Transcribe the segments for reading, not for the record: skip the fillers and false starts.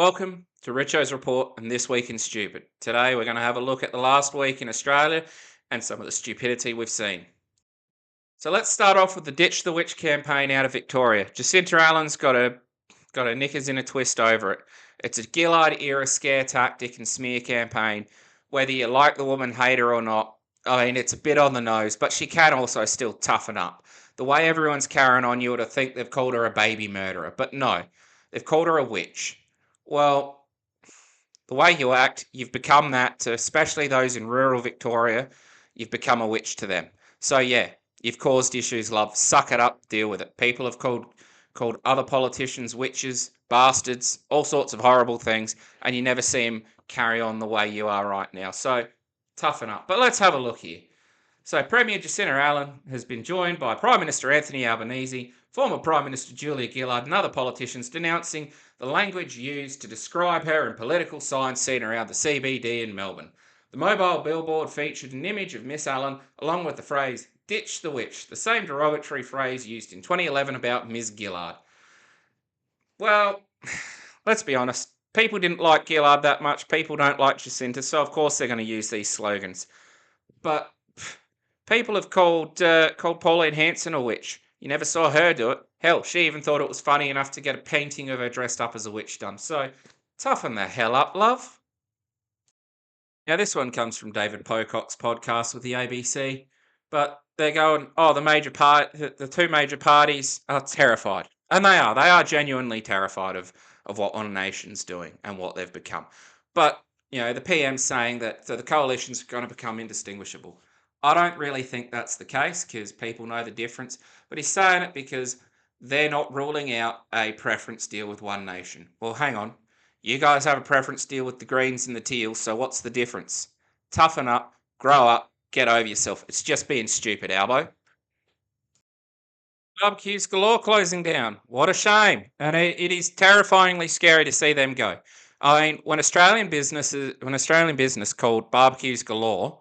Welcome to Richo's Report and This Week in Stupid. Today we're going to have a look at the last week in Australia and some of the stupidity we've seen. So let's start off with the Ditch the Witch campaign out of Victoria. Jacinta Allen's got her knickers in a twist over it. It's a Gillard era scare tactic and smear campaign. Whether you like the woman, hate her or not, I mean, it's a bit on the nose, but she can also still toughen up. The way everyone's carrying on, you would have think they've called her a baby murderer, but no, they've called her a witch. Well, the way you act, you've become that to especially those in rural Victoria. You've become a witch to them. So yeah, you've caused issues, love. Suck it up, deal with it. People have called other politicians witches, bastards, all sorts of horrible things, and you never see them carry on the way you are right now. So toughen up. But let's have a look here. So Premier Jacinta Allen has been joined by Prime Minister Anthony Albanese, former Prime Minister Julia Gillard and other politicians denouncing the language used to describe her in political signs seen around the CBD in Melbourne. The mobile billboard featured an image of Miss Allen along with the phrase, "Ditch the witch," the same derogatory phrase used in 2011 about Ms Gillard. Well, let's be honest, people didn't like Gillard that much, people don't like Jacinta, so of course they're going to use these slogans. But people have called Pauline Hanson a witch. You never saw her do it. Hell, she even thought it was funny enough to get a painting of her dressed up as a witch done. So, toughen the hell up, love. Now, this one comes from David Pocock's podcast with the ABC. But they're going, the two major parties are terrified. And they are. They are genuinely terrified of what One Nation's doing and what they've become. But, the PM's saying that the coalition's going to become indistinguishable. I don't really think that's the case because people know the difference, but he's saying it because they're not ruling out a preference deal with One Nation. Well, hang on. You guys have a preference deal with the Greens and the Teals, so what's the difference? Toughen up, grow up, get over yourself. It's just being stupid, Albo. Barbecues galore closing down. What a shame. And it is terrifyingly scary to see them go. I mean, when Australian business called Barbecues Galore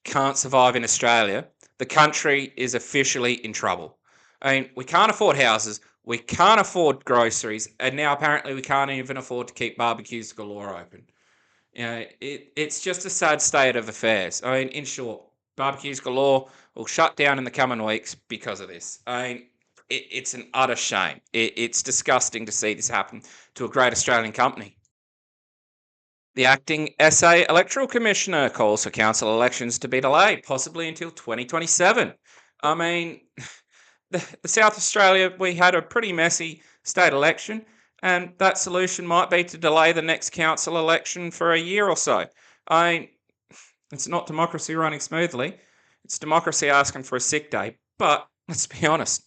can't survive in Australia, the country is officially in trouble. I mean, we can't afford houses, we can't afford groceries, and now apparently we can't even afford to keep Barbecues Galore open. It's just a sad state of affairs. I mean, in short, Barbecues Galore will shut down in the coming weeks because of this. I mean, it's an utter shame. It's disgusting to see this happen to a great Australian company. The acting SA Electoral Commissioner calls for council elections to be delayed, possibly until 2027. I mean, the South Australia, we had a pretty messy state election, and that solution might be to delay the next council election for a year or so. I mean, it's not democracy running smoothly. It's democracy asking for a sick day. But let's be honest,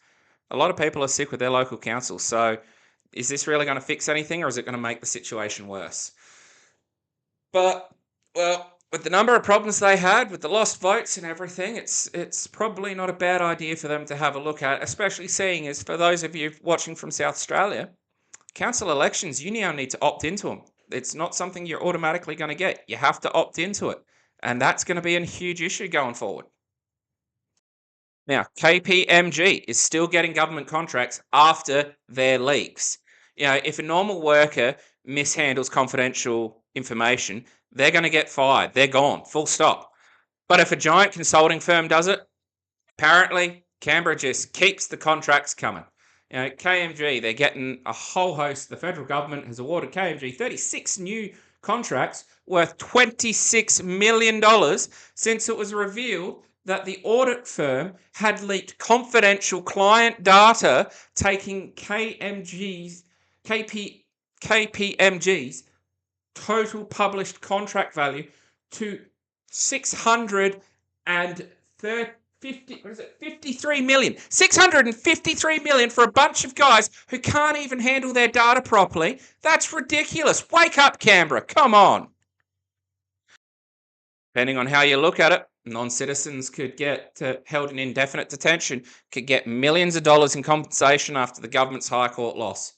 a lot of people are sick with their local council. So is this really going to fix anything, or is it going to make the situation worse? But, well, with the number of problems they had, with the lost votes and everything, it's probably not a bad idea for them to have a look at, especially seeing as, for those of you watching from South Australia, council elections, you now need to opt into them. It's not something you're automatically going to get. You have to opt into it. And that's going to be a huge issue going forward. Now, KPMG is still getting government contracts after their leaks. If a normal worker mishandles confidential information, they're going to get fired. They're gone, full stop. But if a giant consulting firm does it, apparently Canberra just keeps the contracts coming. KMG, they're getting a whole host. The federal government has awarded KMG 36 new contracts worth $26 million since it was revealed that the audit firm had leaked confidential client data, taking KPMG's total published contract value to $653 million. $653 million for a bunch of guys who can't even handle their data properly. That's ridiculous. Wake up, Canberra. Come on. Depending on how you look at it, non-citizens could get held in indefinite detention, could get millions of dollars in compensation after the government's High Court loss.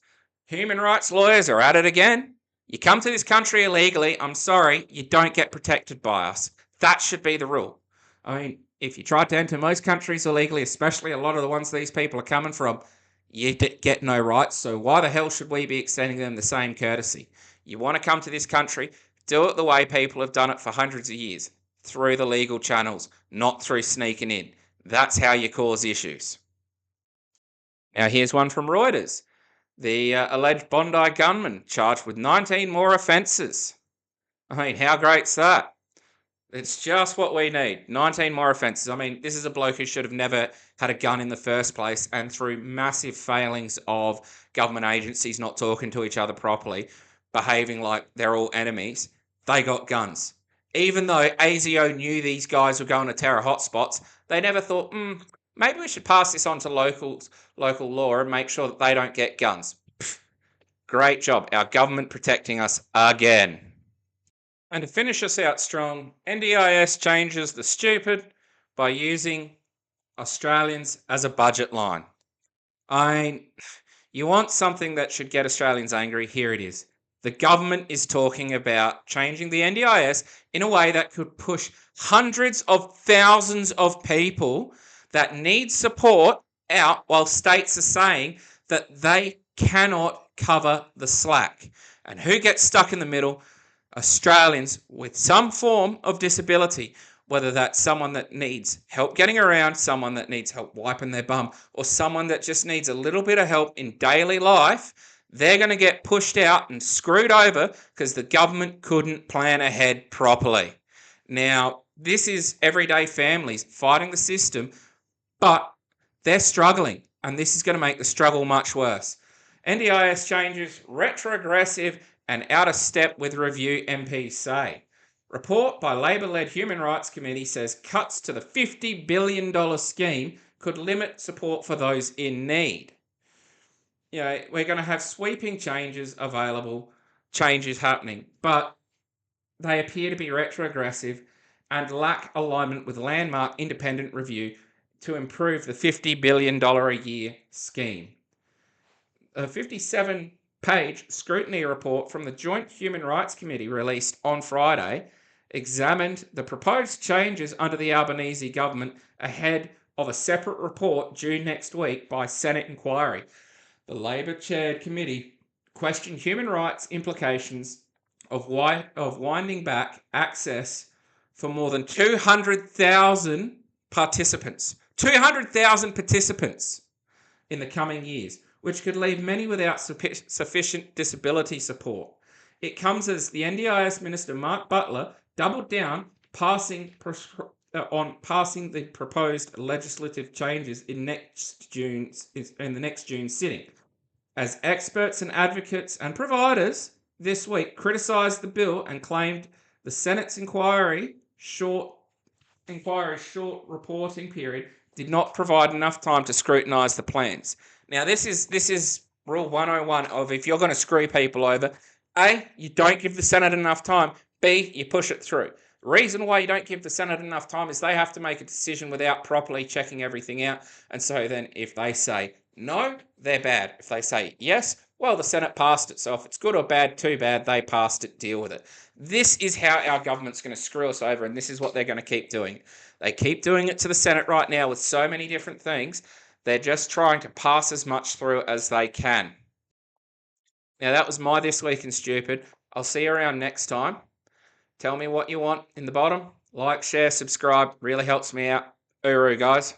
Human rights lawyers are at it again. You come to this country illegally, I'm sorry, you don't get protected by us. That should be the rule. I mean, if you try to enter most countries illegally, especially a lot of the ones these people are coming from, you get no rights, so why the hell should we be extending them the same courtesy? You want to come to this country, do it the way people have done it for hundreds of years, through the legal channels, not through sneaking in. That's how you cause issues. Now, here's one from Reuters. The alleged Bondi gunman charged with 19 more offences. I mean, how great's that? It's just what we need. 19 more offences. I mean, this is a bloke who should have never had a gun in the first place, and through massive failings of government agencies not talking to each other properly, behaving like they're all enemies, they got guns. Even though ASIO knew these guys were going to terror hotspots, they never thought, maybe we should pass this on to local law and make sure that they don't get guns. Pfft, great job. Our government protecting us again. And to finish us out strong, NDIS changes the stupid by using Australians as a budget line. You want something that should get Australians angry? Here it is. The government is talking about changing the NDIS in a way that could push hundreds of thousands of people that need support out, while states are saying that they cannot cover the slack. And who gets stuck in the middle? Australians with some form of disability, whether that's someone that needs help getting around, someone that needs help wiping their bum, or someone that just needs a little bit of help in daily life. They're going to get pushed out and screwed over because the government couldn't plan ahead properly. Now, this is everyday families fighting the system, but they're struggling, and this is going to make the struggle much worse. NDIS changes retrogressive and out of step with review, MPs say. Report by Labor-led Human Rights Committee says cuts to the $50 billion scheme could limit support for those in need. We're going to have sweeping changes available, changes happening, but they appear to be retrogressive and lack alignment with landmark independent review to improve the $50 billion a year scheme. A 57-page scrutiny report from the Joint Human Rights Committee released on Friday examined the proposed changes under the Albanese government ahead of a separate report due next week by Senate inquiry. The Labor-chaired committee questioned human rights implications of winding back access for more than 200,000 participants. 200,000 participants in the coming years, which could leave many without sufficient disability support. It comes as the NDIS Minister Mark Butler doubled down on passing the proposed legislative changes in the next June sitting, as experts and advocates and providers this week criticised the bill and claimed the Senate's inquiry short reporting period did not provide enough time to scrutinise the plans. Now, this is Rule 101 of if you're going to screw people over, A, you don't give the Senate enough time, B, you push it through. The reason why you don't give the Senate enough time is they have to make a decision without properly checking everything out. And so then if they say no, they're bad. If they say yes, well, the Senate passed it. So if it's good or bad, too bad, they passed it, deal with it. This is how our government's going to screw us over, and this is what they're going to keep doing. They keep doing it to the Senate right now with so many different things. They're just trying to pass as much through as they can. Now, that was my This Week in Stupid. I'll see you around next time. Tell me what you want in the bottom. Like, share, subscribe. Really helps me out. Uru, guys.